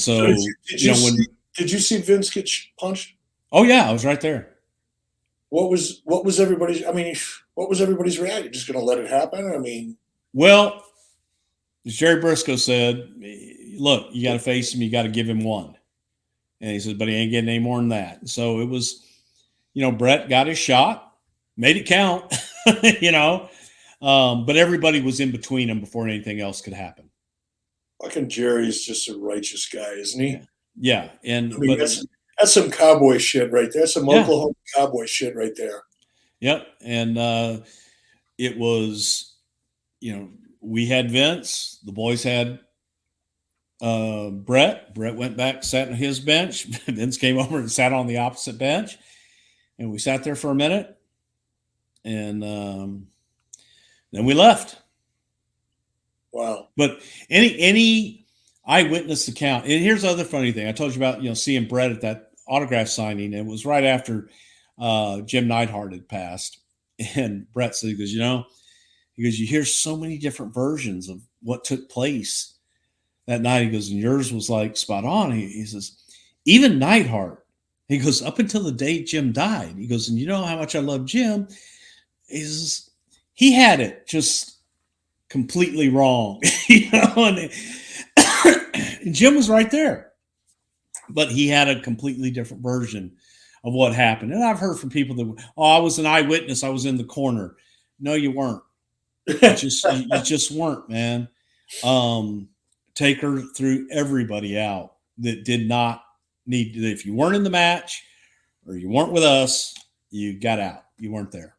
So did you see Vince get punched? Oh yeah, I was right there. What was everybody's? I mean, what was everybody's reaction? Just going to let it happen? I mean, well, as Jerry Briscoe said, look, you got to face him. You got to give him one. And he said, but he ain't getting any more than that. So it was, Bret got his shot, made it count, but everybody was in between them before anything else could happen. Fucking Jerry's just a righteous guy, isn't he? Yeah. And I mean, that's some cowboy shit right there. Some Oklahoma cowboy shit right there. Yep. And it was, we had Vince, the boys had Bret. Bret went back, sat on his bench. Vince came over and sat on the opposite bench. And we sat there for a minute. And then we left. Wow. But any eyewitness account, and here's the other funny thing. I told you about, seeing Bret at that autograph signing. It was right after Jim Neidhart had passed. And Bret said, he goes, you hear so many different versions of what took place that night. He goes, and yours was like spot on. He says, even Neidhart, he goes, up until the day Jim died. He goes, and you know how much I love Jim. He says, he had it just completely wrong, and Jim was right there, but he had a completely different version of what happened. And I've heard from people that, I was an eyewitness. I was in the corner. No, you weren't. You just weren't, man. Taker threw everybody out that did not need to. If you weren't in the match or you weren't with us, you got out. You weren't there.